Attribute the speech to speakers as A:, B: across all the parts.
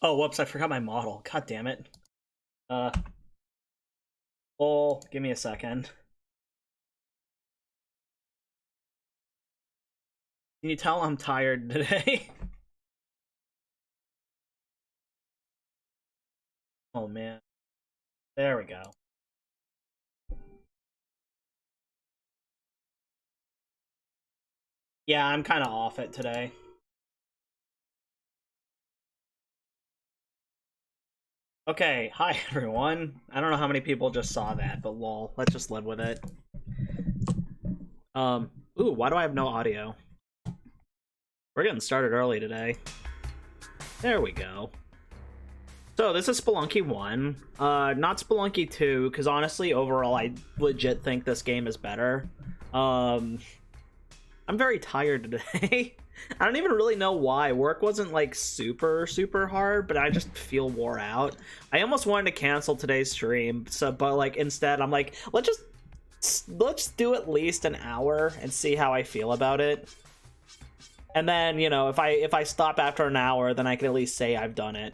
A: Oh, whoops, I forgot my model. God damn it. Uh, oh, give me a second. Can you tell I'm tired today? Oh, man. There we go. Yeah, I'm kind of off it today. Okay, hi everyone. I don't know how many people just saw that, but lol, let's just live with it. Ooh, why do I have no audio? We're getting started early today. There we go. So this is Spelunky 1, not Spelunky 2, because honestly, overall, I legit think this game is better. I'm very tired today. I don't even really know why. Work wasn't like super hard, but I just feel wore out. I almost wanted to cancel today's stream, but like instead I'm like, let's do at least an hour and see how I feel about it. And then, you know, if I stop after an hour, then I can at least say I've done it.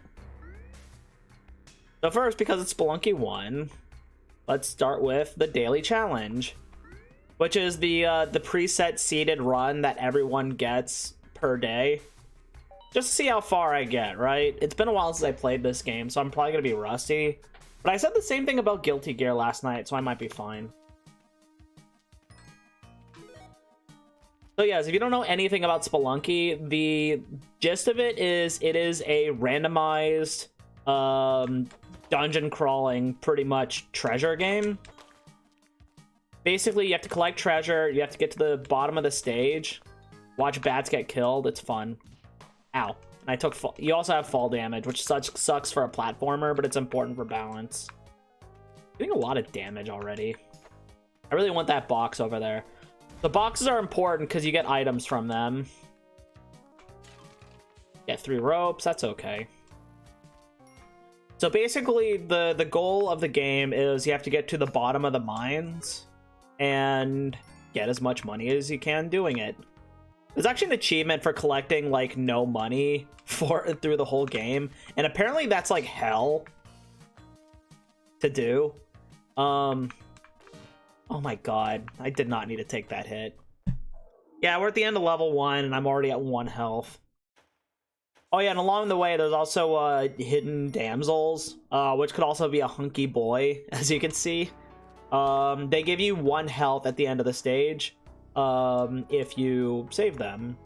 A: So first, because it's Spelunky 1, let's start with the daily challenge, which is the preset seeded run that everyone gets per day. Just to see how far I get, right? It's been a while since I played this game, so I'm probably going to be rusty. But I said the same thing about Guilty Gear last night, so I might be fine. So yes, if you don't know anything about Spelunky, the gist of it is a randomized dungeon crawling, pretty much, treasure game. Basically, you have to collect treasure, you have to get to the bottom of the stage, watch bats get killed. It's fun. Ow. And I took fall. You also have fall damage, which sucks for a platformer, but it's important for balance. Doing a lot of damage already. I really want that box over there. The boxes are important because you get items from them. Get 3 ropes, that's okay. So basically, the goal of the game is you have to get to the bottom of the mines and get as much money as you can doing it. There's actually an achievement for collecting like no money through the whole game, and apparently that's like hell to do. Oh my god, I did not need to take that hit. Yeah, we're at the end of level 1 and I'm already at 1 health. Oh yeah, and along the way there's also hidden damsels, which could also be a hunky boy, as you can see. They give you 1 health at the end of the stage if you save them.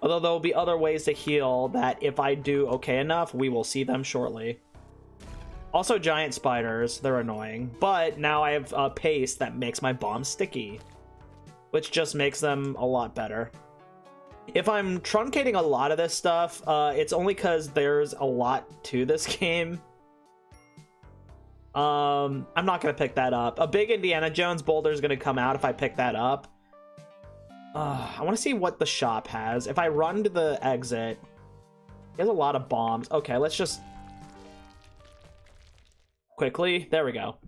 A: Although there will be other ways to heal that if I do okay enough, we will see them shortly. Also giant spiders, they're annoying. But now I have paste that makes my bombs sticky, which just makes them a lot better. If I'm truncating a lot of this stuff, it's only because there's a lot to this game. I'm not gonna pick that up. A big Indiana Jones boulder is gonna come out if I pick that up. I want to see what the shop has. If I run to the exit, there's a lot of bombs. Okay, let's just quickly. There we go.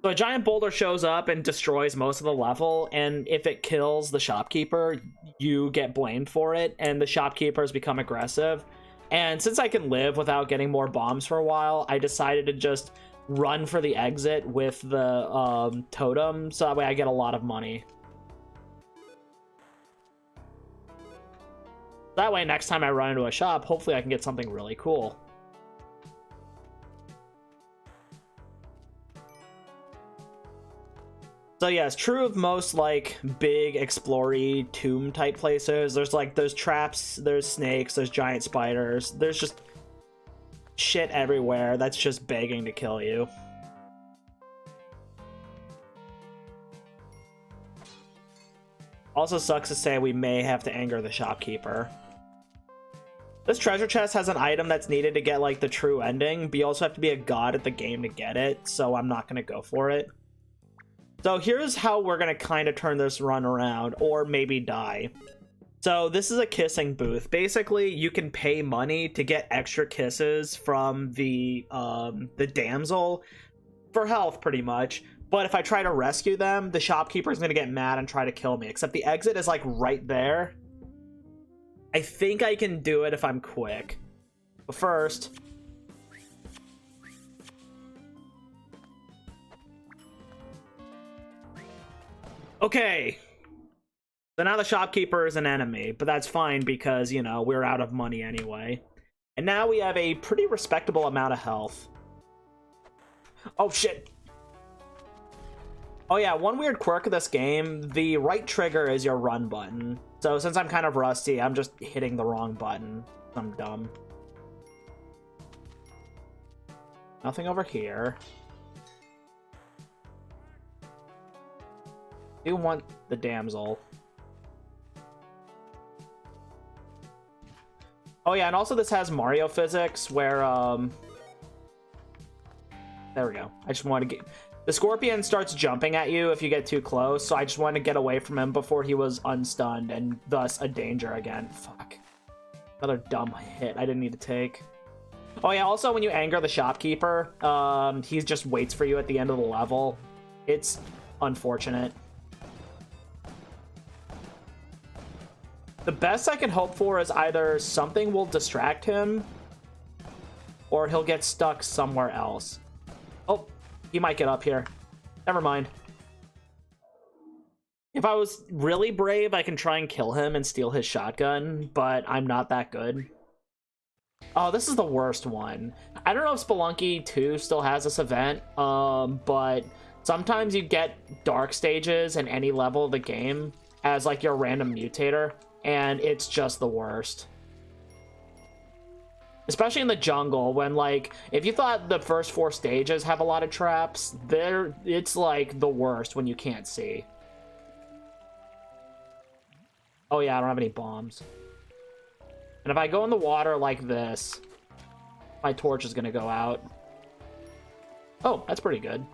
A: So a giant boulder shows up and destroys most of the level, and if it kills the shopkeeper, you get blamed for it, and the shopkeepers become aggressive. And since I can live without getting more bombs for a while, I decided to just run for the exit with the totem, so that way I get a lot of money. That way, next time I run into a shop, hopefully I can get something really cool. So yeah, it's true of most like big explory tomb type places. There's like those traps, there's snakes, there's giant spiders, there's just shit everywhere that's just begging to kill you. Also sucks to say we may have to anger the shopkeeper. This treasure chest has an item that's needed to get like the true ending, but you also have to be a god at the game to get it, so I'm not gonna go for it. So here's how we're gonna kind of turn this run around, or maybe die. So this is a kissing booth. Basically, you can pay money to get extra kisses from the damsel for health, pretty much. But if I try to rescue them, the shopkeeper is gonna get mad and try to kill me. Except the exit is like right there. I think I can do it if I'm quick. But first... Okay. So now the shopkeeper is an enemy, but that's fine because, you know, we're out of money anyway. And now we have a pretty respectable amount of health. Oh, shit. Oh, yeah, one weird quirk of this game, the right trigger is your run button. So since I'm kind of rusty, I'm just hitting the wrong button. I'm dumb. Nothing over here. I do want the damsel. Oh yeah, and also this has Mario physics where there we go. I just want to get the scorpion starts jumping at you if you get too close, so I just wanted to get away from him before he was unstunned and thus a danger again. Fuck. Another dumb hit I didn't need to take. Oh yeah, also when you anger the shopkeeper, he just waits for you at the end of the level. It's unfortunate. The best I can hope for is either something will distract him or he'll get stuck somewhere else. Oh, he might get up here. Never mind. If I was really brave, I can try and kill him and steal his shotgun, but I'm not that good. Oh, this is the worst one. I don't know if Spelunky 2 still has this event, but sometimes you get dark stages in any level of the game as like your random mutator, and it's just the worst. Especially in the jungle, when like, if you thought the first 4 stages have a lot of traps, it's like the worst when you can't see. Oh yeah, I don't have any bombs. And if I go in the water like this, my torch is gonna go out. Oh, that's pretty good.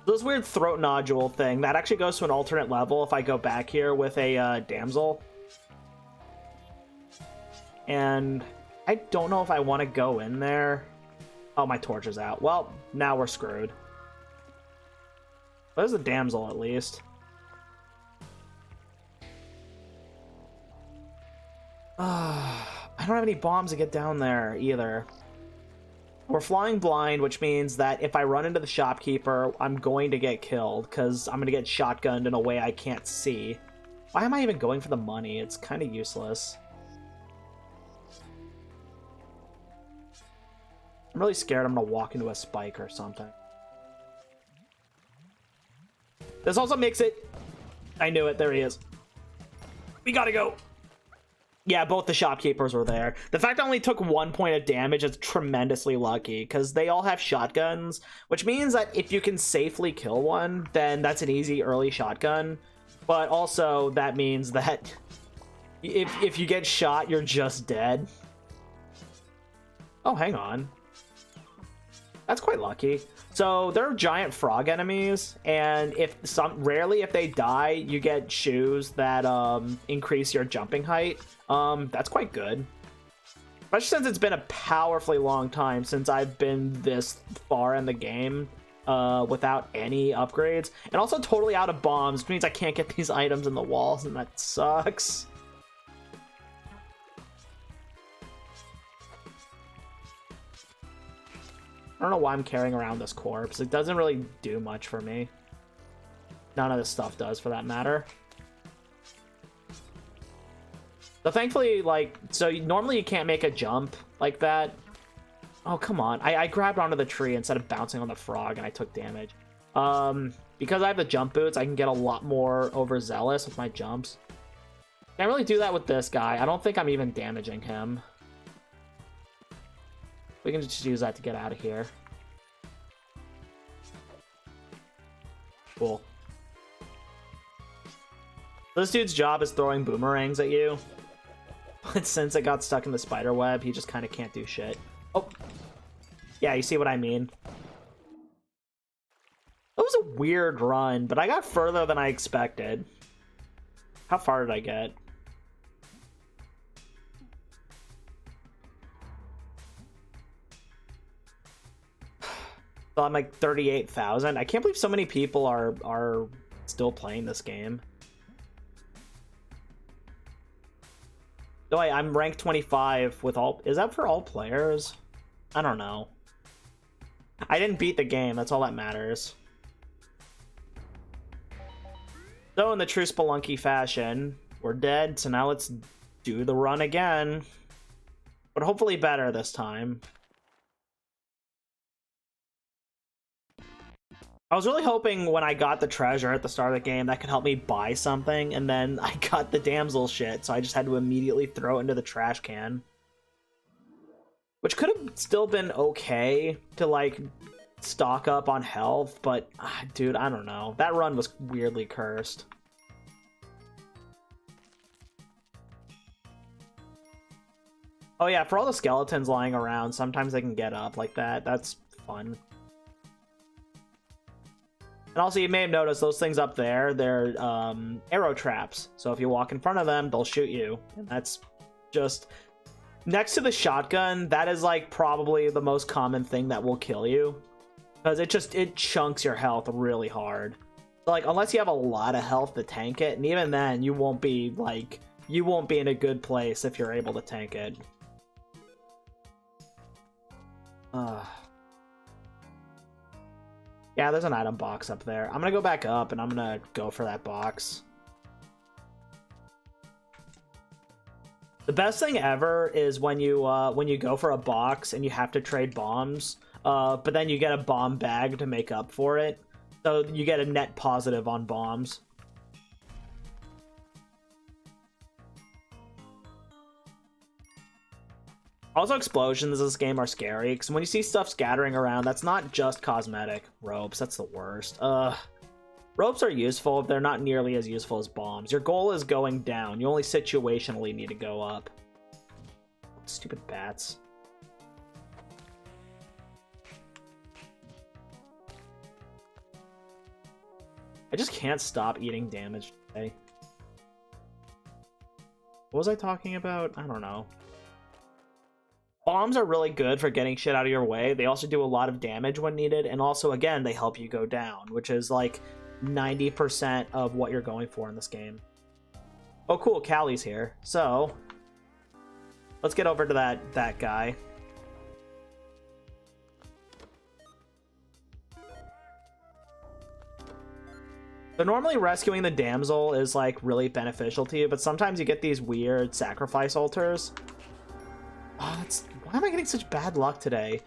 A: This weird throat nodule thing, that actually goes to an alternate level if I go back here with a damsel. And I don't know if I want to go in there. Oh, my torch is out. Well, now we're screwed. There's a damsel at least. I don't have any bombs to get down there either. We're flying blind, which means that if I run into the shopkeeper, I'm going to get killed because I'm going to get shotgunned in a way I can't see. Why am I even going for the money? It's kind of useless. I'm really scared I'm going to walk into a spike or something. This also makes it... I knew it. There he is. We gotta go. Yeah, both the shopkeepers were there. The fact I only took 1 point of damage is tremendously lucky, because they all have shotguns, which means that if you can safely kill one, then that's an easy early shotgun. But also, that means that if you get shot, you're just dead. Oh, hang on. That's quite lucky. So they're giant frog enemies, and rarely if they die, you get shoes that increase your jumping height. That's quite good. Especially since it's been a powerfully long time since I've been this far in the game without any upgrades. And also totally out of bombs, which means I can't get these items in the walls, and that sucks. I don't know why I'm carrying around this corpse. It doesn't really do much for me. None of this stuff does, for that matter. So thankfully, like, so normally you can't make a jump like that. Oh, come on. I grabbed onto the tree instead of bouncing on the frog, and I took damage. Because I have the jump boots, I can get a lot more overzealous with my jumps. Can't really do that with this guy. I don't think I'm even damaging him. We can just use that to get out of here. Cool. This dude's job is throwing boomerangs at you. But since it got stuck in the spider web, he just kind of can't do shit. Oh. Yeah, you see what I mean? That was a weird run, but I got further than I expected. How far did I get? So I'm like 38,000. I can't believe so many people are still playing this game. Oh, wait, I'm ranked 25 with all... Is that for all players? I don't know. I didn't beat the game. That's all that matters. So in the true Spelunky fashion, we're dead. So now let's do the run again. But hopefully better this time. I was really hoping when I got the treasure at the start of the game that could help me buy something, and then I got the damsel shit, so I just had to immediately throw it into the trash can. Which could have still been okay to, like, stock up on health, but, dude, I don't know. That run was weirdly cursed. Oh yeah, for all the skeletons lying around, sometimes they can get up like that. That's fun. And also, you may have noticed those things up there, they're arrow traps. So if you walk in front of them, they'll shoot you. And that's just... Next to the shotgun, that is like probably the most common thing that will kill you. Because it chunks your health really hard. So, like, unless you have a lot of health to tank it, and even then, you won't be, like... You won't be in a good place if you're able to tank it. Yeah, there's an item box up there. I'm gonna go back up and I'm gonna go for that box. The best thing ever is when you go for a box and you have to trade bombs, but then you get a bomb bag to make up for it. So you get a net positive on bombs. Also, explosions in this game are scary, because when you see stuff scattering around, that's not just cosmetic. Ropes, that's the worst. Ropes are useful, but they're not nearly as useful as bombs. Your goal is going down. You only situationally need to go up. Stupid bats. I just can't stop eating damage today. What was I talking about? I don't know. Bombs are really good for getting shit out of your way. They also do a lot of damage when needed, and also, again, they help you go down, which is like 90% of what you're going for in this game. Oh, cool, Callie's here. So, let's get over to that guy. So normally rescuing the damsel is like really beneficial to you, but sometimes you get these weird sacrifice altars. Oh, why am I getting such bad luck today?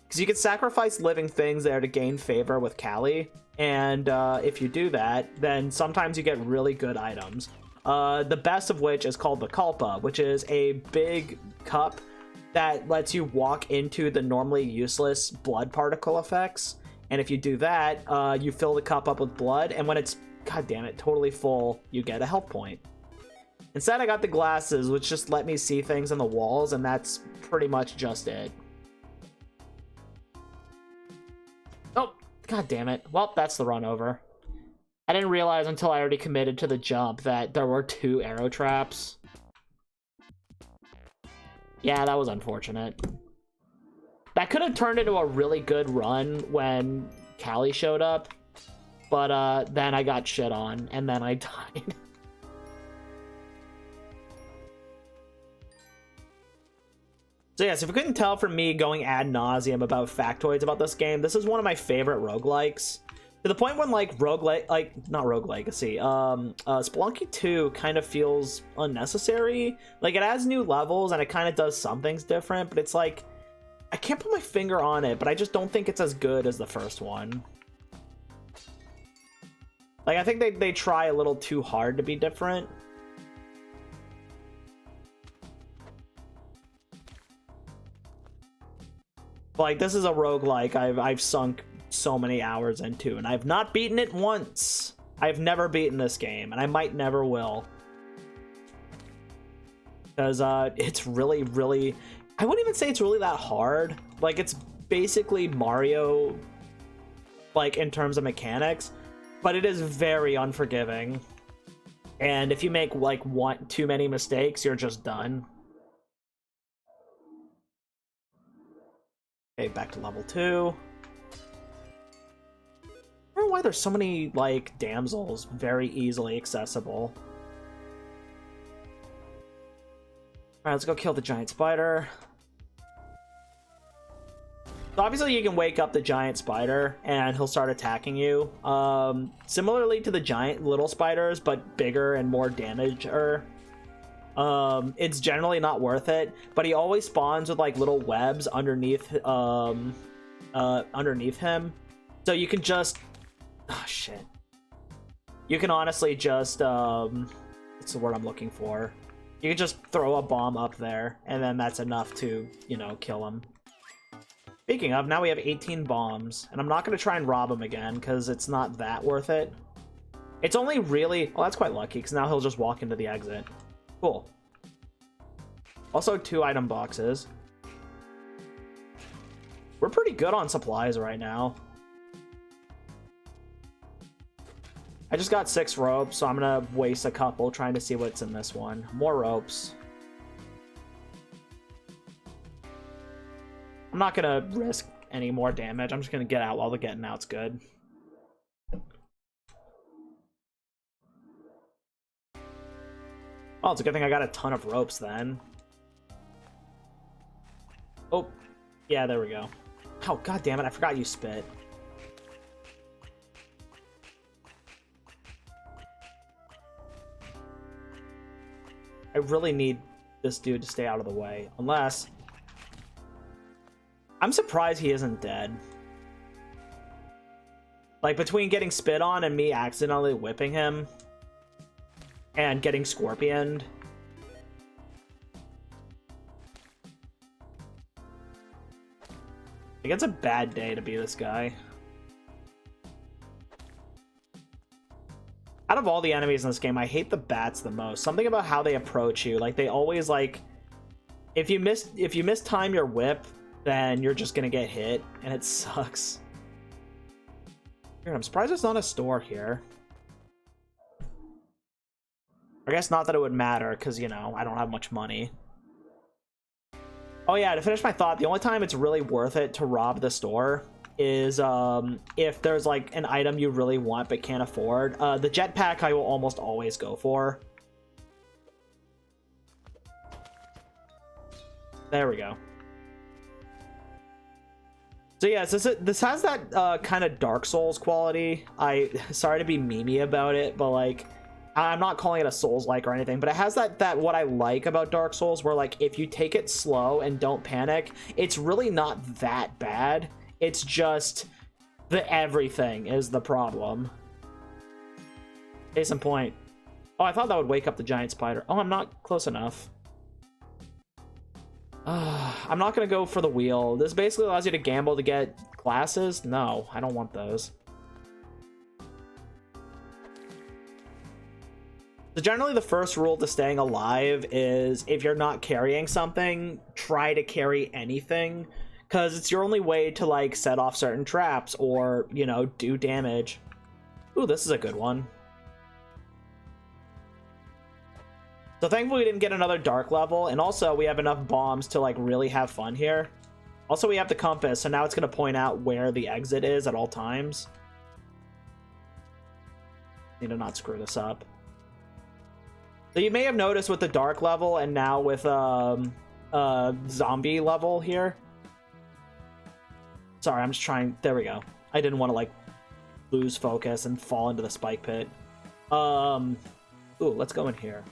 A: Because you can sacrifice living things there to gain favor with Callie, and if you do that, then sometimes you get really good items. The best of which is called the Kalpa, which is a big cup that lets you walk into the normally useless blood particle effects. And if you do that, you fill the cup up with blood, and when it's, god damn it, totally full, you get a health point. Instead, I got the glasses, which just let me see things on the walls, and that's pretty much just it. Oh, god damn it. Well, that's the run over. I didn't realize until I already committed to the jump that there were 2 arrow traps. Yeah, that was unfortunate. That could have turned into a really good run when Callie showed up, but then I got shit on, and then I died. So yes, if you couldn't tell from me going ad nauseum about factoids about this game, this is one of my favorite roguelikes. To the point when, like, not Rogue Legacy, Spelunky 2 kind of feels unnecessary. Like, it adds new levels, and it kind of does some things different, but it's like, I can't put my finger on it, but I just don't think it's as good as the first one. Like, I think they try a little too hard to be different. Like, this is a roguelike I've sunk so many hours into, and I've not beaten it once. I've never beaten this game, and I might never will. Because it's really, really... I wouldn't even say it's really that hard. Like, it's basically Mario, like, in terms of mechanics, but it is very unforgiving. And if you make, like, too many mistakes, you're just done. Okay, back to level 2. I don't know why there's so many, like, damsels very easily accessible. Alright, let's go kill the giant spider. So obviously you can wake up the giant spider and he'll start attacking you. Similarly to the giant little spiders, but bigger and more damager. It's generally not worth it, but he always spawns with like little webs underneath underneath him. So you can just shit. You can honestly just what's the word I'm looking for? You can just throw a bomb up there and then that's enough to, you know, kill him. Speaking of, now we have 18 bombs, and I'm not going to try and rob him again, because it's not that worth it. It's only really... Oh, that's quite lucky, because now he'll just walk into the exit. Cool. Also, 2 item boxes. We're pretty good on supplies right now. I just got 6 ropes, so I'm going to waste a couple trying to see what's in this one. More ropes. I'm not gonna risk any more damage. I'm just gonna get out while the getting out's good. Oh, it's a good thing I got a ton of ropes then. Oh, yeah, there we go. Oh, god damn it, I forgot you spit. I really need this dude to stay out of the way, unless... I'm surprised he isn't dead. Like, between getting spit on and me accidentally whipping him and getting scorpioned. I think it's a bad day to be this guy. Out of all the enemies in this game, I hate the bats the most. Something about how they approach you. Like, they always, like... If you mistime your whip, then you're just gonna get hit, and it sucks. Here, I'm surprised there's not a store here. I guess not that it would matter, because, you know, I don't have much money. Oh yeah, to finish my thought, the only time it's really worth it to rob the store is if there's, like, an item you really want but can't afford. The jetpack I will almost always go for. There we go. So yes, this has that kind of Dark Souls quality. Sorry to be memey about it, but like, I'm not calling it a Souls-like or anything, but it has that what I like about Dark Souls, where like if you take it slow and don't panic, it's really not that bad. It's just the everything is the problem. Case in point. Oh, I thought that would wake up the giant spider. Oh, I'm not close enough. I'm not gonna go for the wheel. This basically allows you to gamble to get glasses. No, I don't want those. So generally the first rule to staying alive is if you're not carrying something, try to carry anything, because it's your only way to like set off certain traps or, you know, do damage. Ooh, this is a good one. So thankfully we didn't get another dark level, and also we have enough bombs to like really have fun here. Also we have the compass, so now it's going to point out where the exit is at all times. Need to not screw this up. So you may have noticed with the dark level and now with zombie level here. Sorry, I'm just trying. There we go. I didn't want to like lose focus and fall into the spike pit. Ooh, let's go in here.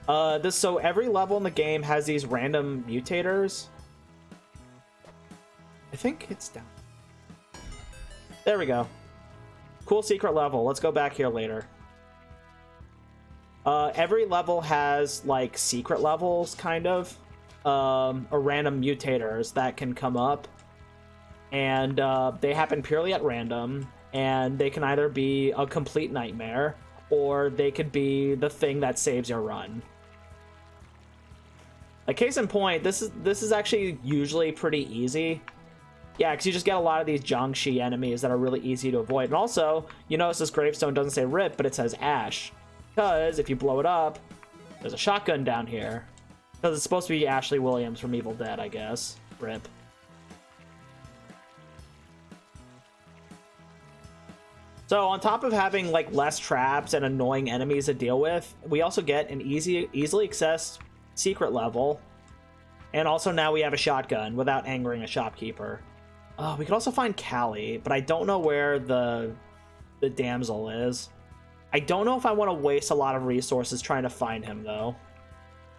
A: So every level in the game has these random mutators. I think it's down. There we go. Cool secret level. Let's go back here later. Every level has like secret levels, kind of, or random mutators that can come up, and they happen purely at random, and they can either be a complete nightmare or they could be the thing that saves your run. Like, case in point, this is actually usually pretty easy. Yeah, because you just get a lot of these Jiangshi enemies that are really easy to avoid. And also, you notice this gravestone doesn't say RIP, but it says Ash. Because if you blow it up, there's a shotgun down here. Because it's supposed to be Ashley Williams from Evil Dead, I guess. RIP. So on top of having like less traps and annoying enemies to deal with, we also get an easily accessed secret level. And also now we have a shotgun without angering a shopkeeper. We could also find Callie, but I don't know where the damsel is. I don't know if I want to waste a lot of resources trying to find him, though.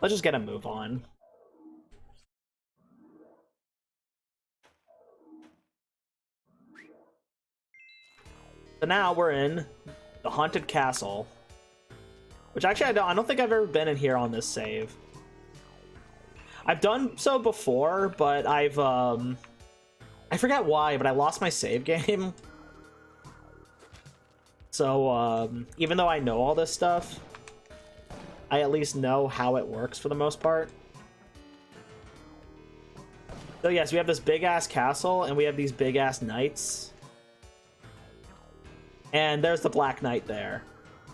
A: Let's just get a move on. So now we're in the Haunted Castle. Which actually I don't think I've ever been in here on this save. I've done so before, but I forget why, but I lost my save game. So, even though I know all this stuff, I at least know how it works for the most part. So yes, we have this big-ass castle, and we have these big-ass knights. And there's the Black Knight there.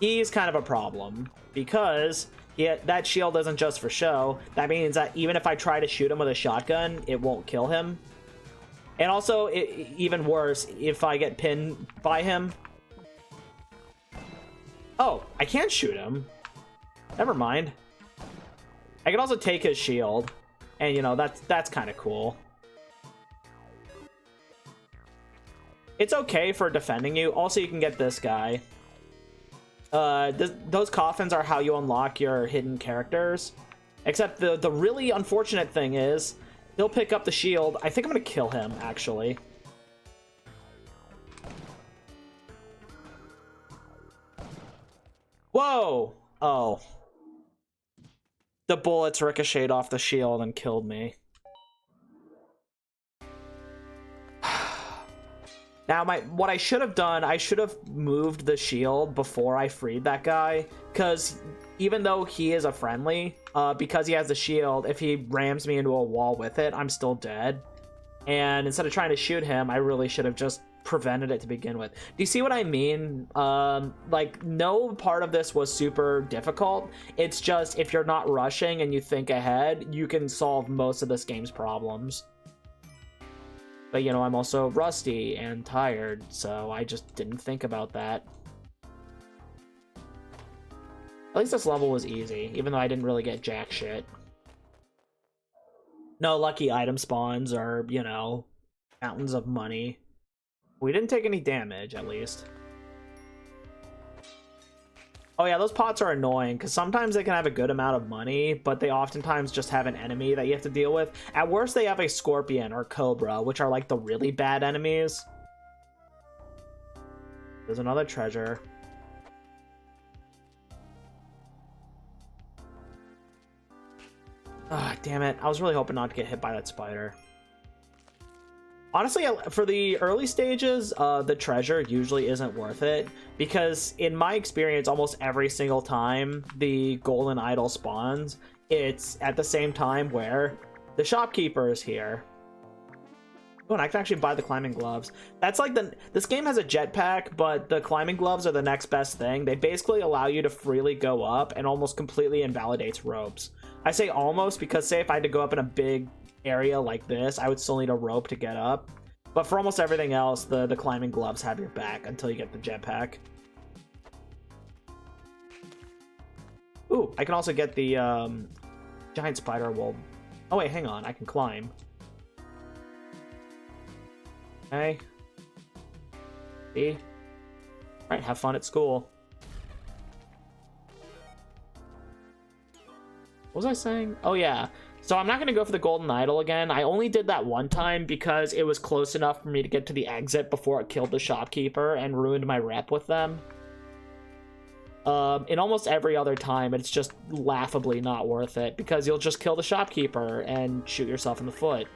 A: He's kind of a problem, because that shield isn't just for show. That means that even if I try to shoot him with a shotgun, it won't kill him. And also, even worse, if I get pinned by him... Oh, I can't shoot him. Never mind. I can also take his shield. And, you know, that's kind of cool. It's okay for defending you. Also, you can get this guy. Those coffins are how you unlock your hidden characters. Except the really unfortunate thing is, he'll pick up the shield. I think I'm going to kill him, actually. Whoa! Oh. The bullets ricocheted off the shield and killed me. Now, what I should have done, I should have moved the shield before I freed that guy. Because even though he is a friendly, because he has the shield, if he rams me into a wall with it, I'm still dead. And instead of trying to shoot him, I really should have just prevented it to begin with. Do you see what I mean? Like, no part of this was super difficult. It's just, if you're not rushing and you think ahead, you can solve most of this game's problems. But, you know, I'm also rusty and tired, so I just didn't think about that. At least this level was easy, even though I didn't really get jack shit. No lucky item spawns or, you know, mountains of money. We didn't take any damage, at least. Oh yeah, those pots are annoying, because sometimes they can have a good amount of money, but they oftentimes just have an enemy that you have to deal with. At worst, they have a scorpion or cobra, which are like the really bad enemies. There's another treasure. Ah, damn it. I was really hoping not to get hit by that spider. Honestly, for the early stages, the treasure usually isn't worth it, because in my experience, almost every single time the golden idol spawns, it's at the same time where the shopkeeper is here. Oh, and I can actually buy the climbing gloves. That's like this game has a jetpack, but the climbing gloves are the next best thing. They basically allow you to freely go up and almost completely invalidates ropes. I say almost because, say, if I had to go up in a big area like this, I would still need a rope to get up. But for almost everything else, the climbing gloves have your back until you get the jetpack. Ooh, I can also get the giant spider wool. Oh wait, hang on, I can climb. Okay. See? Alright, have fun at school. What was I saying? Oh yeah. So I'm not going to go for the golden idol again. I only did that one time because it was close enough for me to get to the exit before it killed the shopkeeper and ruined my rep with them. In almost every other time, it's just laughably not worth it because you'll just kill the shopkeeper and shoot yourself in the foot.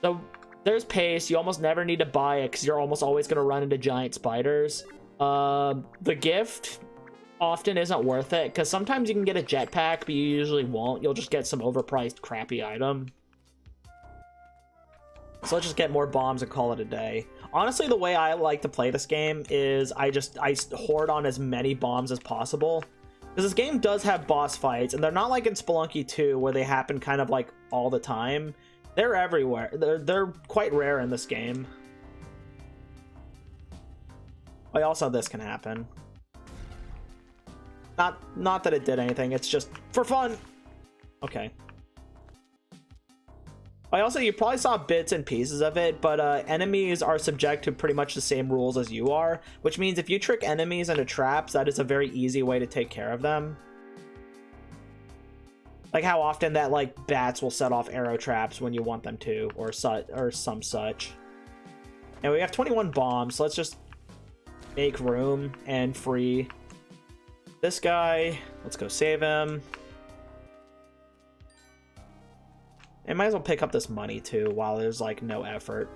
A: So there's pace. You almost never need to buy it because you're almost always going to run into giant spiders. The gift often isn't worth it because sometimes you can get a jetpack, but you usually won't. You'll just get some overpriced crappy item. So let's just get more bombs and call it a day. Honestly, the way I like to play this game is I hoard on as many bombs as possible, because this game does have boss fights, and they're not like in Spelunky 2 where they happen kind of like all the time. They're everywhere. They're quite rare in this game. Oh, also this can happen. Not that it did anything, it's just for fun. Okay. Also, you probably saw bits and pieces of it, but enemies are subject to pretty much the same rules as you are, which means if you trick enemies into traps, that is a very easy way to take care of them. Like how often that like bats will set off arrow traps when you want them to, or some such. And we have 21 bombs, so let's just make room and free this guy. Let's go save him. And might as well pick up this money too while there's like no effort.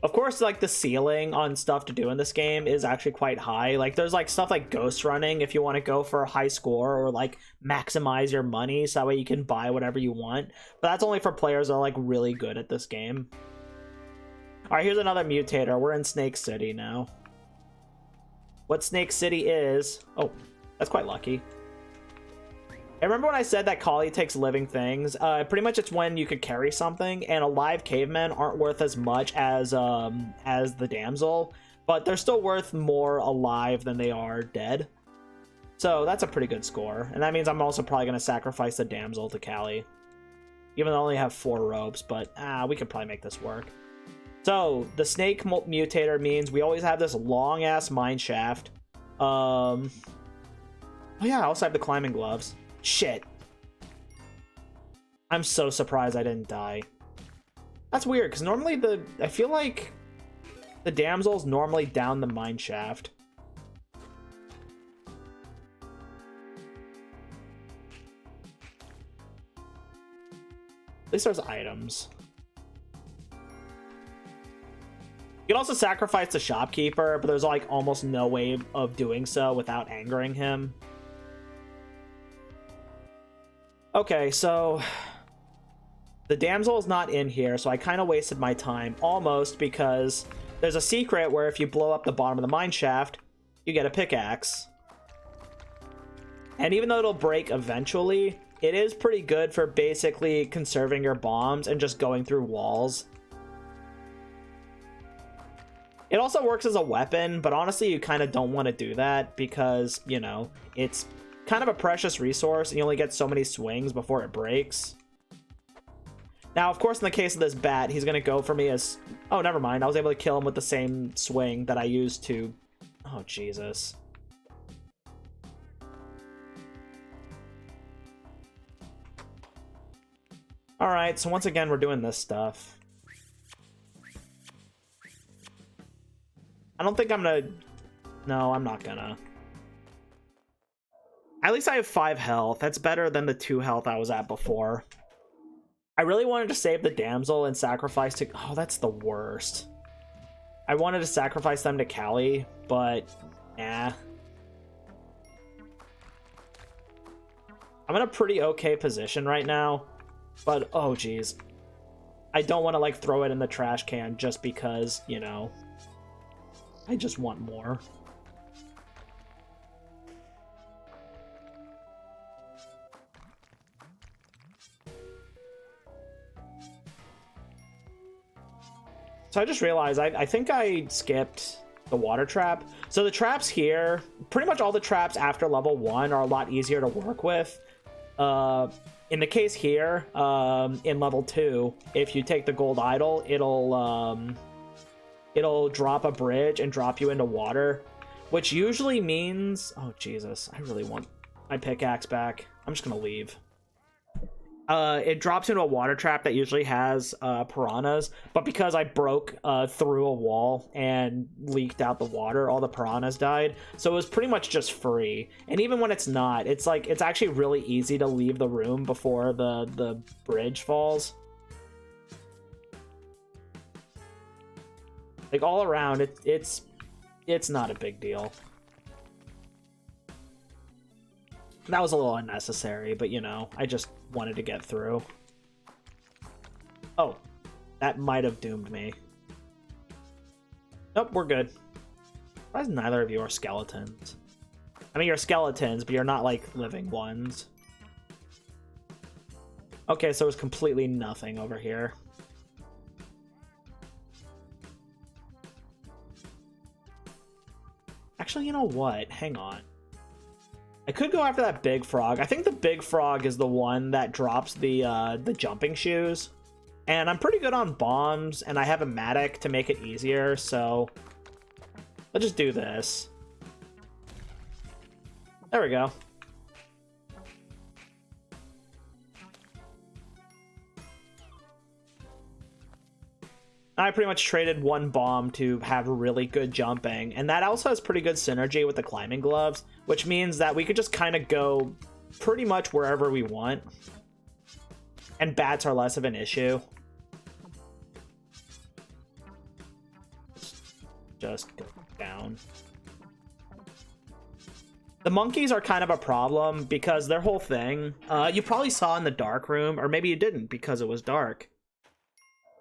A: Of course, like the ceiling on stuff to do in this game is actually quite high. Like there's like stuff like ghost running if you want to go for a high score, or like maximize your money so that way you can buy whatever you want. But that's only for players that are like really good at this game. All right, here's another mutator. We're in Snake City now. What Snake City is... Oh, that's quite lucky. And remember when I said that Kali takes living things? Pretty much it's when you could carry something, and alive cavemen aren't worth as much as the damsel, but they're still worth more alive than they are dead. So that's a pretty good score. And that means I'm also probably going to sacrifice the damsel to Kali. Even though I only have 4 ropes, but we could probably make this work. So the snake mutator means we always have this long-ass mine shaft. Oh yeah, I also have the climbing gloves. Shit. I'm so surprised I didn't die. That's weird, because normally I feel like the damsel's normally down the mine shaft. At least there's items. You can also sacrifice the shopkeeper, but there's like almost no way of doing so without angering him. Okay, so the damsel is not in here, so I kind of wasted my time almost, because there's a secret where if you blow up the bottom of the mine shaft, you get a pickaxe. And even though it'll break eventually, it is pretty good for basically conserving your bombs and just going through walls. It also works as a weapon, but honestly, you kind of don't want to do that because, you know, it's kind of a precious resource and you only get so many swings before it breaks. Now, of course, in the case of this bat, he's going to go for me as... Oh, never mind. I was able to kill him with the same swing that I used to... Oh, Jesus. Alright, so once again, we're doing this stuff. I don't think I'm gonna... No, I'm not gonna. At least I have 5 health. That's better than the 2 health I was at before. I really wanted to save the damsel and sacrifice to... Oh, that's the worst. I wanted to sacrifice them to Kali, but... Nah. I'm in a pretty okay position right now. But, oh, geez. I don't want to, like, throw it in the trash can just because, you know... I just want more. So I just realized I think I skipped the water trap. So the traps here, pretty much all the traps after level 1 are a lot easier to work with. In the case here, in level 2, if you take the gold idol, it'll drop a bridge and drop you into water, which usually means... Oh, Jesus. I really want my pickaxe back. I'm just gonna leave. It drops into a water trap that usually has piranhas, but because I broke through a wall and leaked out the water, all the piranhas died. So it was pretty much just free. And even when it's not, it's like it's actually really easy to leave the room before the bridge falls. Like all around, it's not a big deal. That was a little unnecessary, but you know, I just wanted to get through. Oh, that might have doomed me. Nope, we're good. Why is neither of you are skeletons? I mean, you're skeletons, but you're not like living ones. Okay, so there's completely nothing over here. Actually, you know what? Hang on. I could go after that big frog. I think the big frog is the one that drops the jumping shoes. And I'm pretty good on bombs, and I have a Matic to make it easier, so let's just do this. There we go. I pretty much traded one bomb to have really good jumping, and that also has pretty good synergy with the climbing gloves, which means that we could just kind of go pretty much wherever we want, and bats are less of an issue. Just go down. The monkeys are kind of a problem because their whole thing, you probably saw in the dark room, or maybe you didn't because it was dark.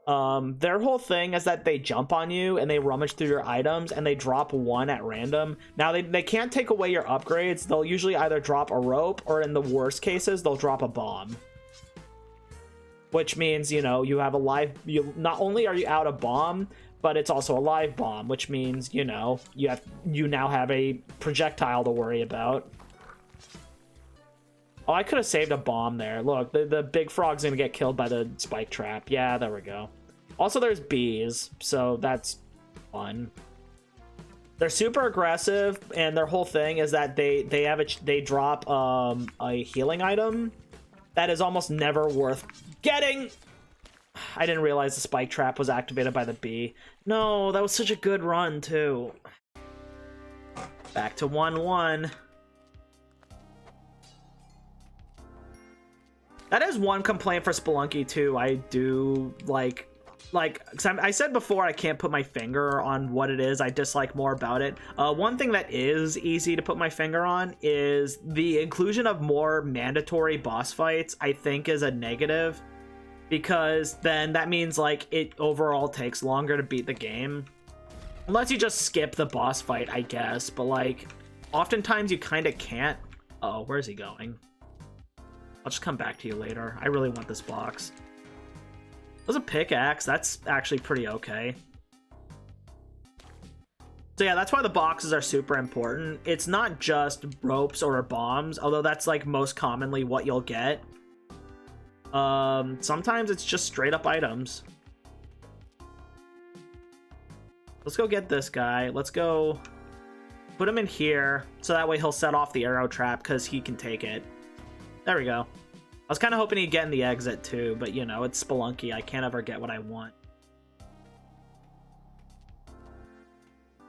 A: Their whole thing is that they jump on you and they rummage through your items and they drop one at random. Now they can't take away your upgrades. They'll usually either drop a rope, or in the worst cases they'll drop a bomb, which means, you know, you have a live, not only are you out of bomb, but it's also a live bomb, which means, you know, you now have a projectile to worry about. Oh, I could have saved a bomb there. Look, the big frog's gonna get killed by the spike trap. Yeah, there we go. Also, there's bees, so that's fun. They're super aggressive, and their whole thing is that they drop a healing item that is almost never worth getting. I didn't realize the spike trap was activated by the bee. No, that was such a good run too. Back to 1-1. That is one complaint for Spelunky too. I do like, cause I said before I can't put my finger on what it is I dislike more about it. One thing that is easy to put my finger on is the inclusion of more mandatory boss fights. I think is a negative, because then that means like it overall takes longer to beat the game. Unless you just skip the boss fight, I guess. But like, oftentimes you kind of can't. Uh-oh, where's he going? I'll just come back to you later. I really want this box. There's a pickaxe. That's actually pretty okay. So yeah, that's why the boxes are super important. It's not just ropes or bombs, although that's like most commonly what you'll get. Sometimes it's just straight up items. Let's go get this guy. Let's go put him in here, so that way he'll set off the arrow trap because he can take it. There we go. I was kind of hoping he'd get in the exit too, but you know, it's Spelunky. I can't ever get what I want.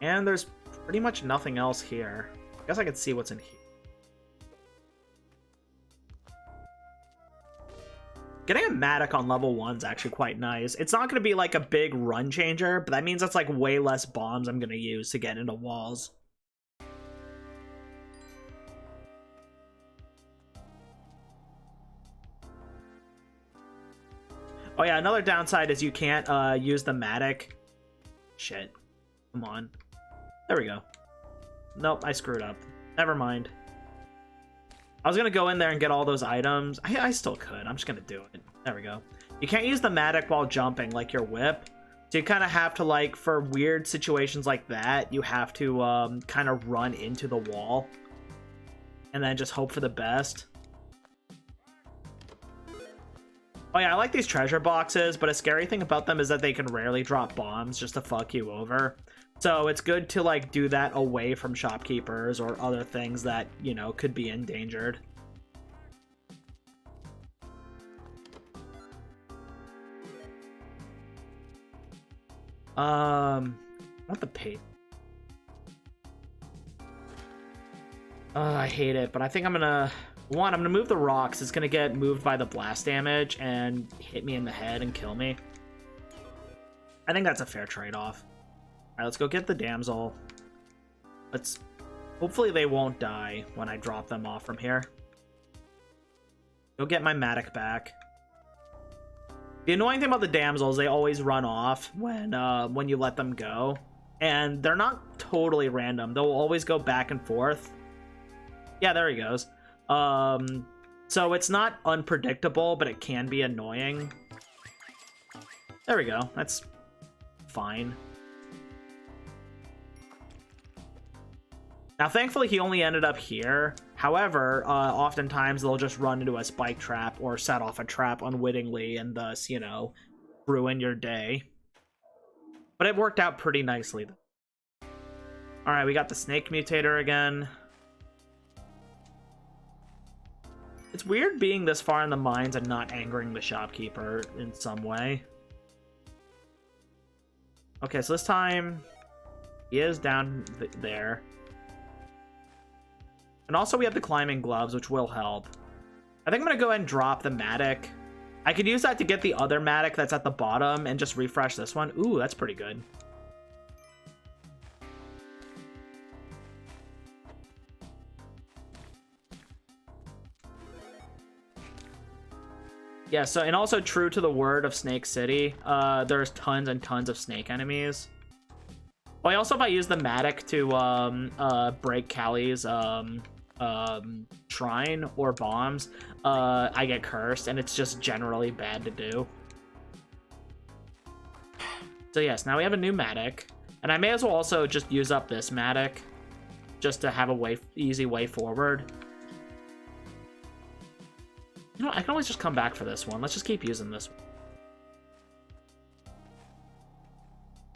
A: And there's pretty much nothing else here. I guess I could see what's in here. Getting a Matic on level 1 is actually quite nice. It's not going to be like a big run changer, but that means that's like way less bombs I'm going to use to get into walls. Oh yeah, another downside is you can't use the Matic. Shit. Come on. There we go. Nope, I screwed up. Never mind. I was gonna go in there and get all those items. I still could. I'm just gonna do it. There we go. You can't use the Matic while jumping like your whip. So you kind of have to, like, for weird situations like that, you have to kind of run into the wall. And then just hope for the best. Oh yeah, I like these treasure boxes, but a scary thing about them is that they can rarely drop bombs just to fuck you over. So it's good to like do that away from shopkeepers or other things that, you know, could be endangered. I want the pay. I hate it, but I think I'm gonna move the rocks. It's gonna get moved by the blast damage and hit me in the head and kill me. I think that's a fair trade-off. All right, let's go get the damsel. Hopefully they won't die when I drop them off from here. Go get my Matic back. The annoying thing about the damsels, they always run off when you let them go. And they're not totally random. They'll always go back and forth. Yeah, there he goes. So it's not unpredictable, but it can be annoying. There we go. That's fine. Now, thankfully, he only ended up here. However, oftentimes they'll just run into a spike trap or set off a trap unwittingly and thus, you know, ruin your day. But it worked out pretty nicely. Alright, we got the snake mutator again. It's weird being this far in the mines and not angering the shopkeeper in some way. Okay, so this time he is down there. And also we have the climbing gloves, which will help. I think I'm going to go ahead and drop the Matic. I could use that to get the other Matic that's at the bottom and just refresh this one. Ooh, that's pretty good. Yeah, so, and also true to the word of Snake City, there's tons and tons of snake enemies. Well, also if I use the Matic to break Callie's shrine or bombs, I get cursed, and it's just generally bad to do. So yes, now we have a new Matic, and I may as well also just use up this Matic just to have a easy way forward. You know, I can always just come back for this one. Let's just keep using this one.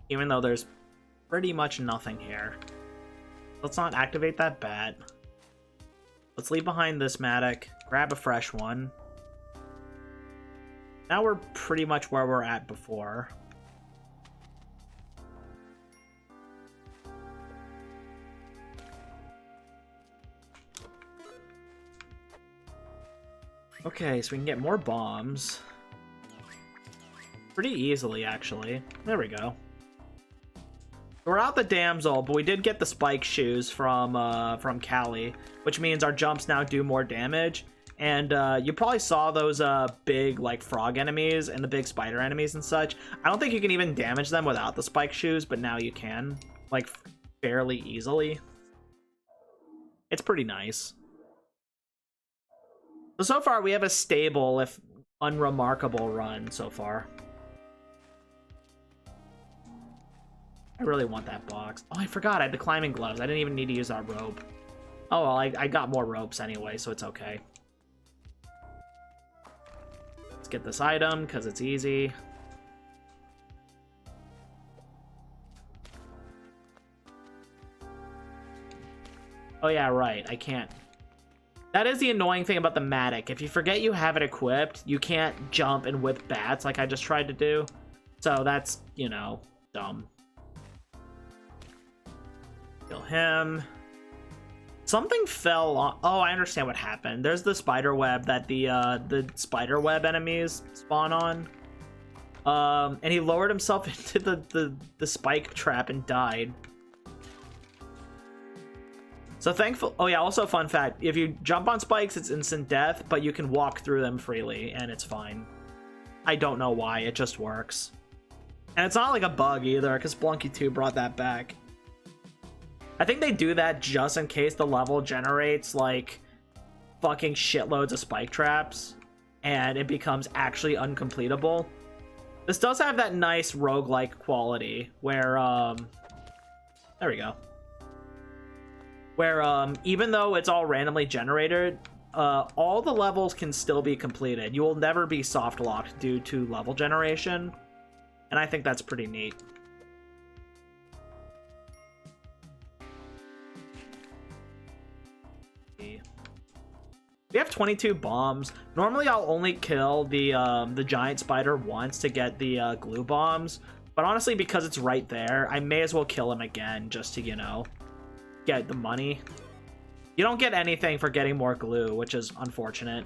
A: Even though there's pretty much nothing here. Let's not activate that bat. Let's leave behind this Matic. Grab a fresh one. Now we're pretty much where we're at before. Okay, so we can get more bombs. Pretty easily, actually. There we go. We're out the damsel, but we did get the spike shoes from Callie, which means our jumps now do more damage. And you probably saw those big, like, frog enemies and the big spider enemies and such. I don't think you can even damage them without the spike shoes, but now you can, like, fairly easily. It's pretty nice. So far, we have a stable, if unremarkable, run so far. I really want that box. Oh, I forgot I had the climbing gloves. I didn't even need to use that rope. Oh, well, I got more ropes anyway, so it's okay. Let's get this item, because it's easy. Oh, yeah, right. I can't. That is the annoying thing about the Matic. If you forget you have it equipped, you can't jump and whip bats like I just tried to do. So that's, you know, dumb. Kill him. Something fell on... Oh, I understand what happened. There's the spider web that the spider web enemies spawn on. And he lowered himself into the spike trap and died. So thankful. Oh yeah, also fun fact, if you jump on spikes, it's instant death, but you can walk through them freely, and it's fine. I don't know why, it just works. And it's not like a bug either, because Spelunky 2 brought that back. I think they do that just in case the level generates, like, fucking shitloads of spike traps, and it becomes actually uncompletable. This does have that nice roguelike quality, where, there we go. Where even though it's all randomly generated, all the levels can still be completed. You will never be soft locked due to level generation, and I think that's pretty neat. We have 22 bombs. Normally I'll only kill the giant spider once to get the glue bombs, but honestly, because it's right there, I may as well kill him again just to, you know, get the money. You don't get anything for getting more glue, which is unfortunate.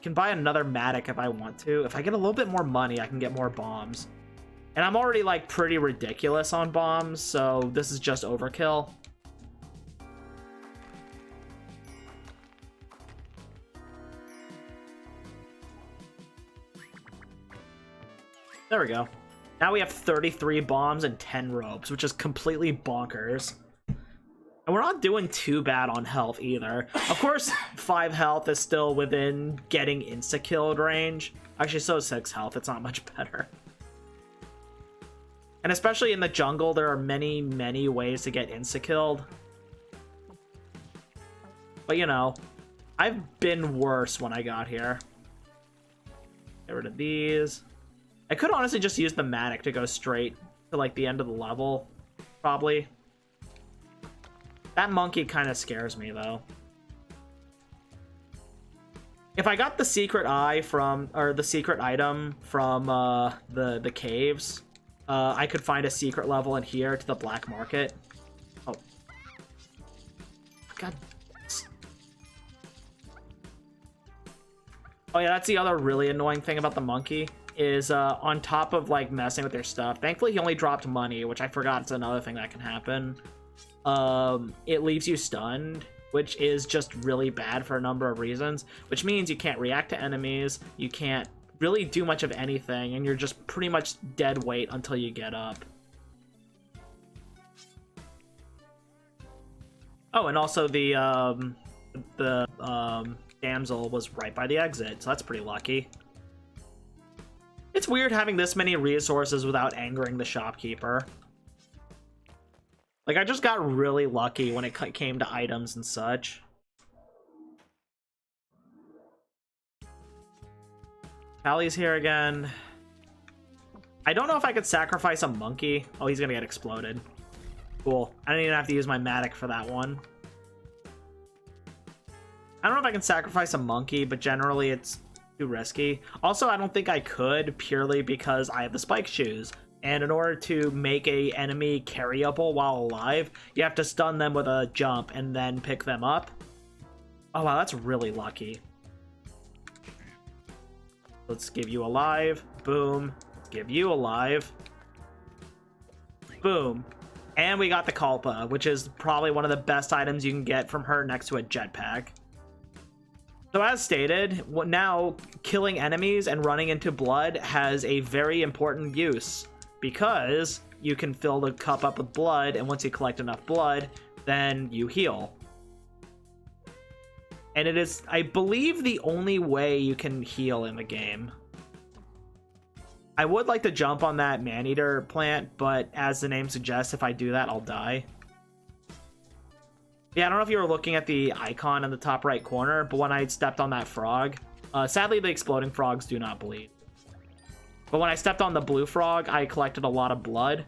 A: Can buy another Matic if I want to. If I get a little bit more money, I can get more bombs. And I'm already, like, pretty ridiculous on bombs, so this is just overkill. There we go. Now we have 33 bombs and 10 ropes, which is completely bonkers. And we're not doing too bad on health either. Of course, 5 health is still within getting insta-killed range. Actually, so is 6 health. It's not much better. And especially in the jungle, there are many, many ways to get insta-killed. But, you know, I've been worse when I got here. Get rid of these. I could honestly just use the Matic to go straight to, like, the end of the level. Probably. That monkey kind of scares me, though. If I got the secret eye from, or the secret item from the caves, I could find a secret level in here to the black market. Oh. God. Oh yeah, that's the other really annoying thing about the monkey, is on top of like messing with your stuff, thankfully he only dropped money, which I forgot is another thing that can happen. It leaves you stunned, which is just really bad for a number of reasons, which means you can't react to enemies, you can't really do much of anything, and you're just pretty much dead weight until you get up. Oh, and also the damsel was right by the exit, so that's pretty lucky. It's weird having this many resources without angering the shopkeeper. Like, I just got really lucky when it came to items and such. Pally's here again. I don't know if I could sacrifice a monkey. Oh, he's gonna get exploded. Cool. I didn't even have to use my Matic for that one. I don't know if I can sacrifice a monkey, but generally it's too risky. Also, I don't think I could, purely because I have the spike shoes. And in order to make a enemy carryable while alive, you have to stun them with a jump and then pick them up. Oh wow, that's really lucky. Let's give you alive. Boom. Let's give you alive. Boom. And we got the Kalpa, which is probably one of the best items you can get from her next to a jetpack. So as stated, now killing enemies and running into blood has a very important use, because you can fill the cup up with blood, and once you collect enough blood, then you heal. And it is, I believe, the only way you can heal in the game. I would like to jump on that man-eater plant, but as the name suggests, if I do that, I'll die. Yeah, I don't know if you were looking at the icon in the top right corner, but when I stepped on that frog, sadly the exploding frogs do not bleed. But when I stepped on the blue frog, I collected a lot of blood,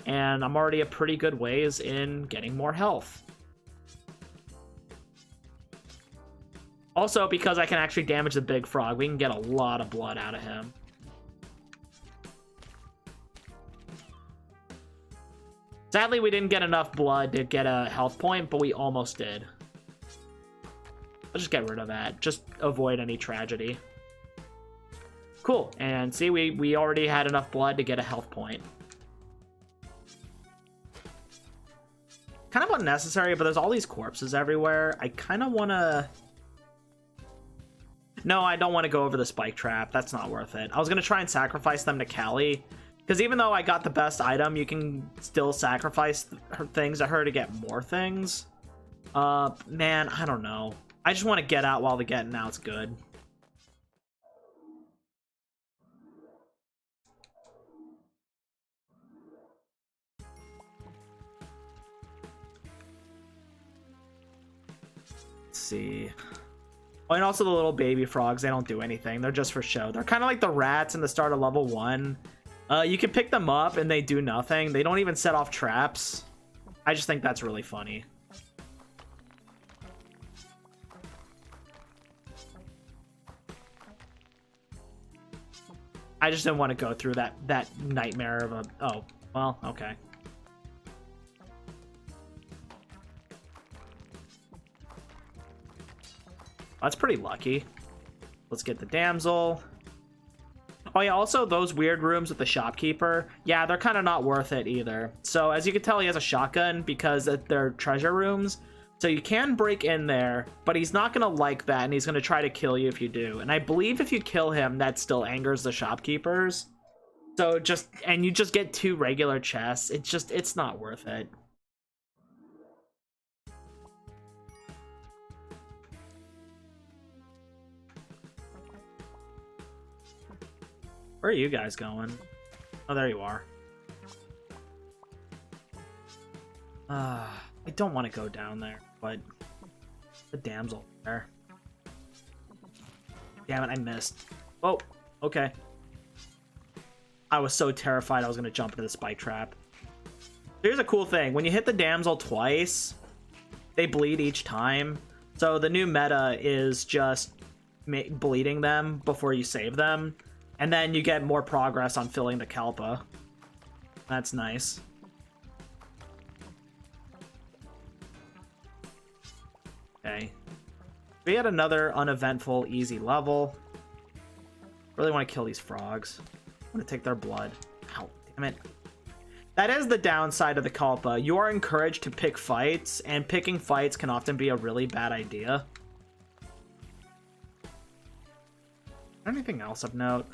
A: and I'm already a pretty good ways in getting more health. Also, because I can actually damage the big frog, we can get a lot of blood out of him. Sadly, we didn't get enough blood to get a health point, but we almost did. I'll just get rid of that. Just avoid any tragedy. Cool. And see, we already had enough blood to get a health point. Kind of unnecessary, but there's all these corpses everywhere. I kind of want to... No, I don't want to go over the spike trap. That's not worth it. I was going to try and sacrifice them to Callie, because even though I got the best item, you can still sacrifice things to her to get more things. Man, I don't know. I just want to get out while the getting out's good. Let's see. Oh, and also the little baby frogs, they don't do anything. They're just for show. They're kind of like the rats in the start of level 1. You can pick them up and they do nothing. They don't even set off traps. I just think that's really funny. I just didn't want to go through that nightmare of a... Oh, well, okay. That's pretty lucky. Let's get the damsel. Oh yeah, also those weird rooms with the shopkeeper. Yeah, they're kind of not worth it either. So as you can tell, he has a shotgun because they're treasure rooms. So you can break in there, but he's not going to like that, and he's going to try to kill you if you do. And I believe if you kill him, that still angers the shopkeepers. So and you just get 2 regular chests. It's not worth it. Where are you guys going? Oh, there you are. I don't want to go down there, but the damsel there. Damn it, I missed. Oh, okay. I was so terrified I was going to jump into the spike trap. Here's a cool thing. When you hit the damsel twice, they bleed each time. So the new meta is just bleeding them before you save them. And then you get more progress on filling the Kalpa. That's nice. Okay. We had another uneventful, easy level. Really want to kill these frogs. I want to take their blood. Ow, damn it. That is the downside of the Kalpa. You are encouraged to pick fights, and picking fights can often be a really bad idea. Anything else of note?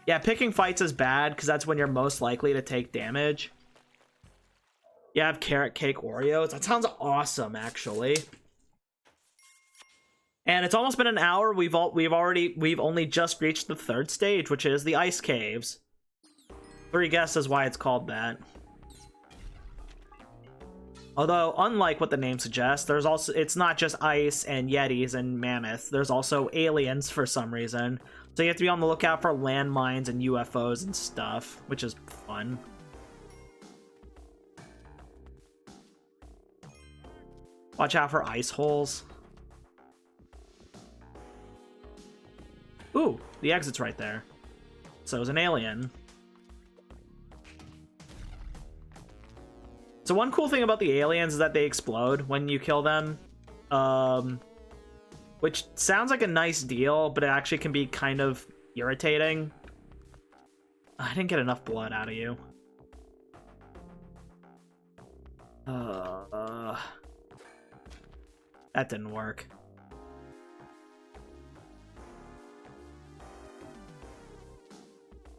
A: Yeah, picking fights is bad, because that's when you're most likely to take damage. You have carrot cake Oreos. That sounds awesome, actually. And it's almost been an hour. We've only just reached the 3rd stage, which is the ice caves. 3 guesses why it's called that. Although, unlike what the name suggests, it's not just ice and yetis and mammoths. There's also aliens for some reason. So you have to be on the lookout for landmines and UFOs and stuff, which is fun. Watch out for ice holes. Ooh, the exit's right there. So is an alien. So one cool thing about the aliens is that they explode when you kill them. Which sounds like a nice deal, but it actually can be kind of irritating. I didn't get enough blood out of you. That didn't work.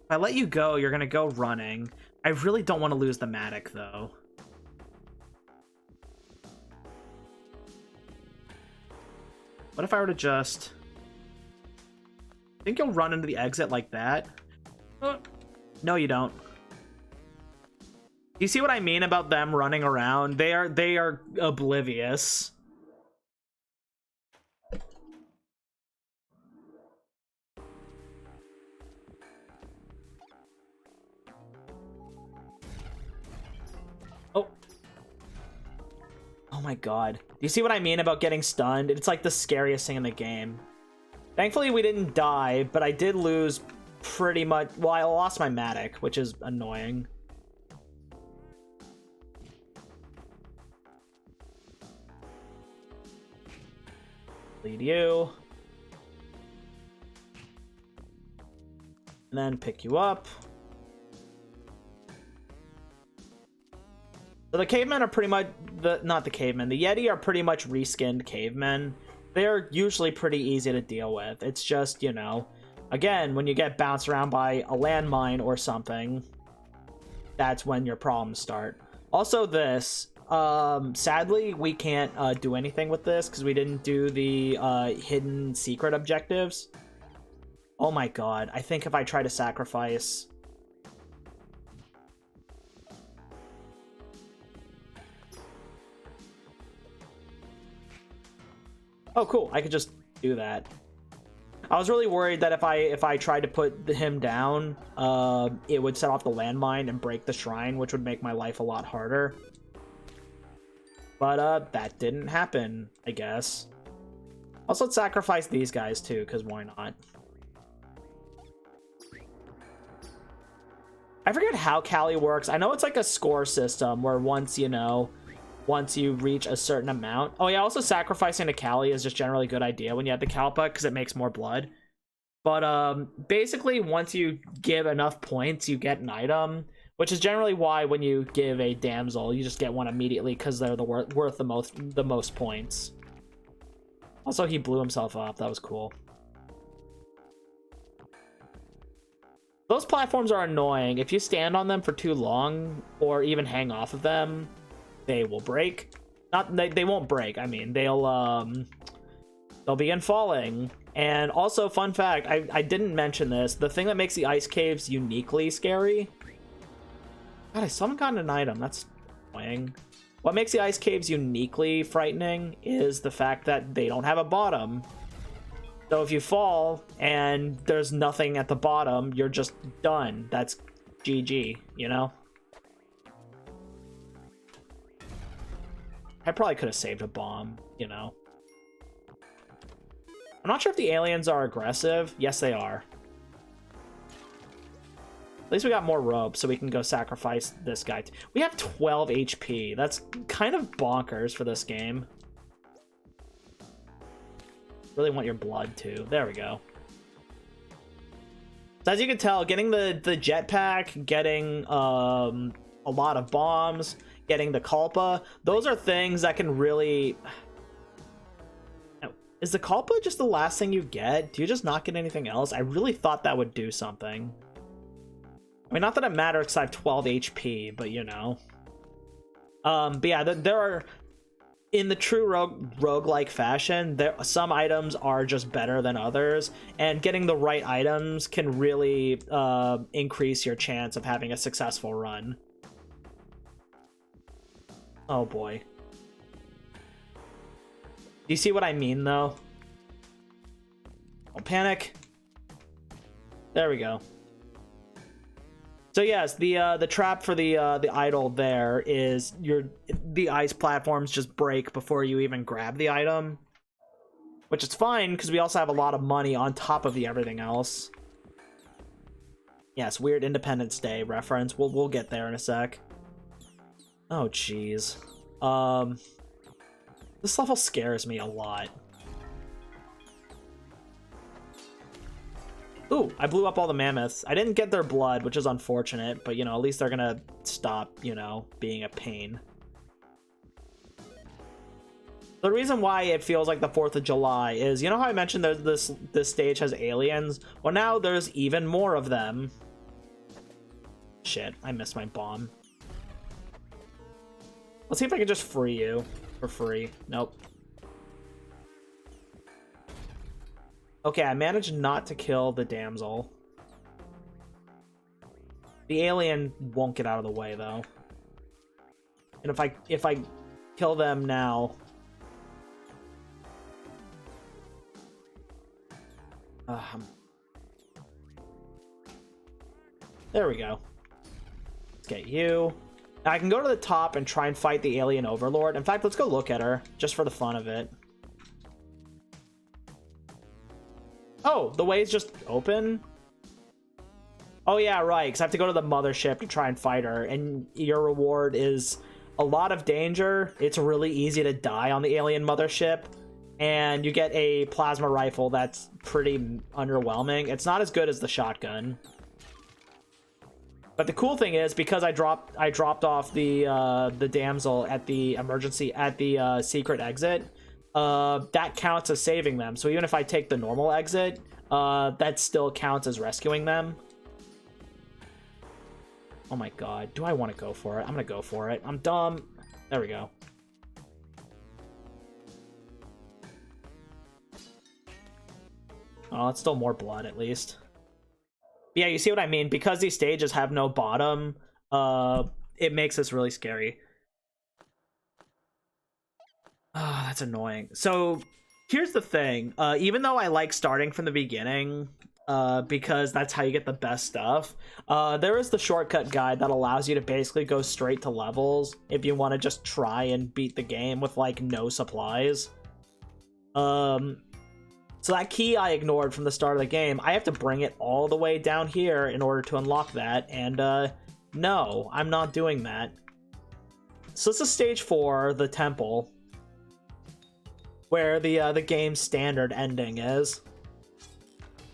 A: If I let you go, you're gonna go running. I really don't want to lose the Matic, though. What if I were to just... think you'll run into the exit like that? No, you don't. You see what I mean about them running around? They are oblivious. Oh my god. Do you see what I mean about getting stunned? It's like the scariest thing in the game. Thankfully, we didn't die, but I did lose pretty much... well, I lost my Matic, which is annoying. Lead you. And then pick you up. So the cavemen are pretty much... not the cavemen. The Yeti are pretty much reskinned cavemen. They're usually pretty easy to deal with. It's just, you know... again, when you get bounced around by a landmine or something, that's when your problems start. Also this... sadly, we can't do anything with this because we didn't do the hidden secret objectives. Oh my god. I think if I try to sacrifice... oh, cool. I could just do that. I was really worried that if I tried to put him down, it would set off the landmine and break the shrine, which would make my life a lot harder. But that didn't happen, I guess. Also, let's sacrifice these guys too, because why not? I forget how Kali works. I know it's like a score system where once you reach a certain amount. Oh yeah, also sacrificing a Kali is just generally a good idea when you have the Kalpa because it makes more blood. But basically, once you give enough points, you get an item, which is generally why when you give a damsel, you just get one immediately because they're worth the most points. Also, he blew himself up. That was cool. Those platforms are annoying. If you stand on them for too long or even hang off of them, they will break. They won't break. I mean, they'll begin falling. And also, fun fact, I didn't mention this. The thing that makes the ice caves uniquely scary. God, I still haven't gotten an item. That's annoying. What makes the ice caves uniquely frightening is the fact that they don't have a bottom. So if you fall and there's nothing at the bottom, you're just done. That's GG, you know? I probably could have saved a bomb, you know? I'm not sure if the aliens are aggressive. Yes, they are. At least we got more ropes, so we can go sacrifice this guy. We have 12 HP. That's kind of bonkers for this game. Really want your blood, too. There we go. So as you can tell, getting the jetpack, getting a lot of bombs, getting the Kalpa, those are things that can really... Is the Kalpa just the last thing you get? Do you just not get anything else? I really thought that would do something. I mean, not that it matters because I have 12 HP, but you know. But yeah, there are... In the true roguelike fashion, some items are just better than others, and getting the right items can really increase your chance of having a successful run. Oh boy. Do you see what I mean, though? Don't panic. There we go. So yes, the trap for the idol there is the ice platforms just break before you even grab the item, which is fine because we also have a lot of money on top of the everything else. Yes, weird Independence Day reference. We'll get there in a sec. Oh jeez. This level scares me a lot. Ooh, I blew up all the mammoths. I didn't get their blood, which is unfortunate, but, you know, at least they're gonna stop, you know, being a pain. The reason why it feels like the 4th of July is, you know how I mentioned this stage has aliens? Well, now there's even more of them. Shit, I missed my bomb. Let's see if I can just free you for free. Nope. Okay, I managed not to kill the damsel. The alien won't get out of the way, though. And if I kill them now... There we go. Let's get you. Now I can go to the top and try and fight the alien overlord. In fact, let's go look at her, just for the fun of it. Oh, the way's just open? Oh yeah, right, because I have to go to the mothership to try and fight her, and your reward is a lot of danger. It's really easy to die on the alien mothership, and you get a plasma rifle that's pretty underwhelming. It's not as good as the shotgun. But the cool thing is, because I dropped off the damsel at the secret exit, that counts as saving them. So even if I take the normal exit, that still counts as rescuing them. Oh my god, do I want to go for it? I'm gonna go for it. I'm dumb. There we go. Oh, it's still more blood at least. Yeah, you see what I mean? Because these stages have no bottom, it makes this really scary. Ah, that's annoying. So here's the thing. Even though I like starting from the beginning, because that's how you get the best stuff, there is the shortcut guide that allows you to basically go straight to levels if you want to just try and beat the game with like no supplies. So that key I ignored from the start of the game, I have to bring it all the way down here in order to unlock that, and no, I'm not doing that. So this is stage 4, the temple, where the game's standard ending is.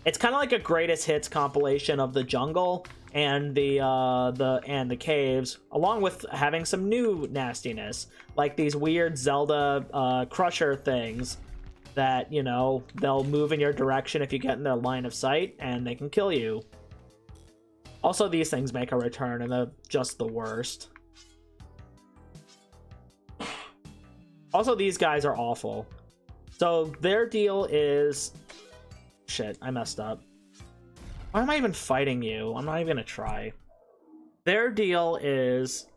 A: It's kind of like a greatest hits compilation of the jungle and the caves, along with having some new nastiness, like these weird Zelda crusher things that, you know, they'll move in your direction if you get in their line of sight, and they can kill you. Also, these things make a return, and they're just the worst. Also, these guys are awful. So their deal is... Shit, I messed up. Why am I even fighting you? I'm not even gonna try. Their deal is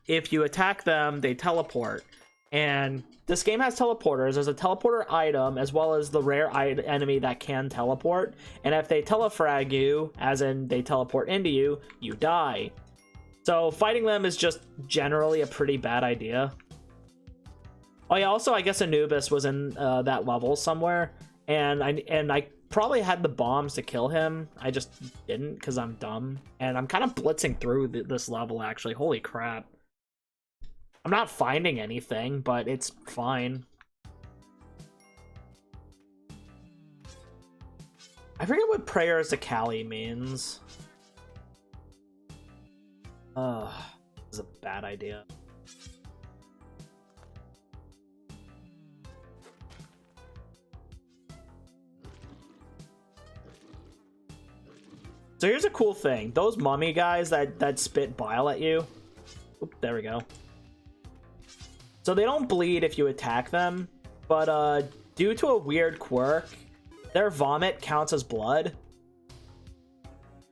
A: if you attack them, they teleport. And this game has teleporters. There's a teleporter item as well as the rare enemy that can teleport. And if they telefrag you, as in they teleport into you, you die. So fighting them is just generally a pretty bad idea. Oh yeah, also I guess Anubis was in that level somewhere, and I probably had the bombs to kill him. I just didn't because I'm dumb, and I'm kind of blitzing through this level actually. Holy crap. I'm not finding anything, but it's fine. I forget what Prayers to Kali means. This is a bad idea. So here's a cool thing. Those mummy guys that spit bile at you. Oop, there we go. So they don't bleed if you attack them, but due to a weird quirk, their vomit counts as blood.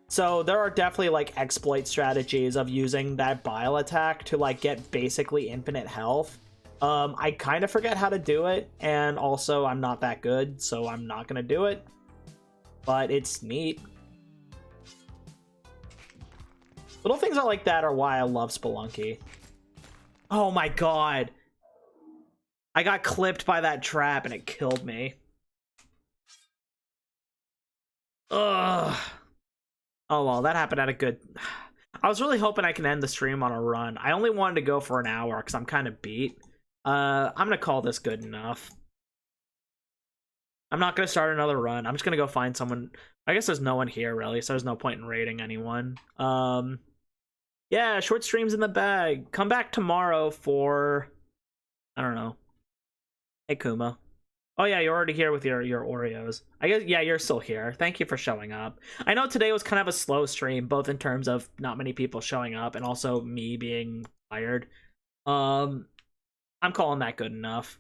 A: So there are definitely like exploit strategies of using that bile attack to like get basically infinite health. I kind of forget how to do it, and also I'm not that good, so I'm not gonna do it. But it's neat. Little things like that are why I love Spelunky. Oh my god. I got clipped by that trap and it killed me. Ugh. Oh well, that happened at a good... I was really hoping I can end the stream on a run. I only wanted to go for an hour because I'm kind of beat. I'm gonna call this good enough. I'm not gonna start another run. I'm just gonna go find someone. I guess there's no one here really, so there's no point in raiding anyone. Yeah, short streams in the bag. Come back tomorrow for... I don't know. Hey, Kuma. Oh yeah, you're already here with your Oreos. I guess, yeah, you're still here. Thank you for showing up. I know today was kind of a slow stream, both in terms of not many people showing up and also me being tired. I'm calling that good enough.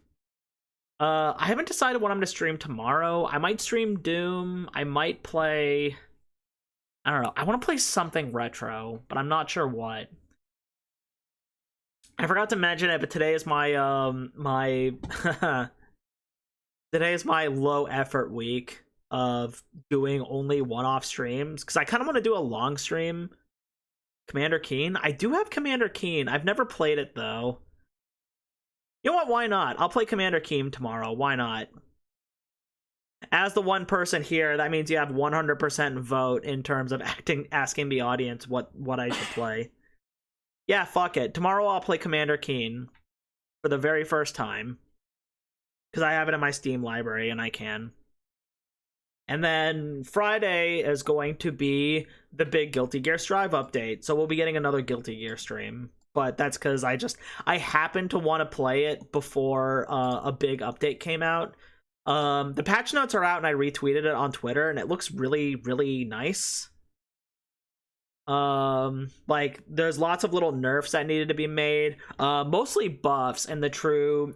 A: I haven't decided what I'm gonna stream tomorrow. I might stream Doom. I might play... I don't know. I want to play something retro, but I'm not sure what. I forgot to mention it, but today is my today is my low effort week of doing only one-off streams because I kind of want to do a long stream. Commander Keen. I do have Commander Keen. I've never played it though. You know what? Why not? I'll play Commander Keen tomorrow. Why not? As the one person here, that means you have 100% vote in terms of asking the audience what I should play. Yeah, fuck it. Tomorrow I'll play Commander Keen for the very first time. Because I have it in my Steam library and I can. And then Friday is going to be the big Guilty Gear Strive update. So we'll be getting another Guilty Gear stream. But that's because I happen to want to play it before a big update came out. The patch notes are out and I retweeted it on Twitter and it looks really, really nice. Like there's lots of little nerfs that needed to be made, mostly buffs in the true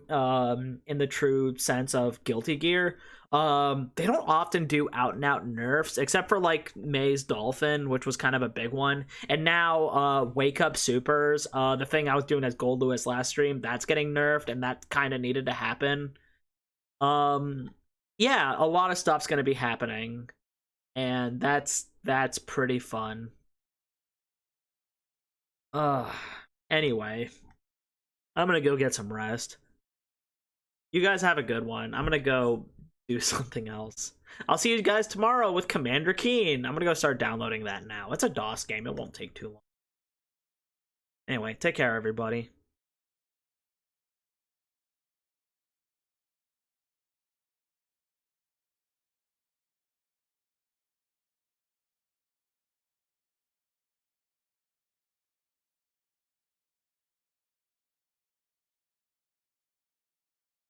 A: sense of Guilty Gear. They don't often do out and out nerfs except for like May's Dolphin, which was kind of a big one, and now Wake Up Supers, the thing I was doing as Gold Lewis last stream, that's getting nerfed and that kind of needed to happen. Yeah, a lot of stuff's gonna be happening, and that's pretty fun. Anyway, I'm gonna go get some rest. You guys have a good one. I'm gonna go do something else. I'll see you guys tomorrow with Commander Keen. I'm gonna go start downloading that now. It's a DOS game. It won't take too long. Anyway, take care, everybody.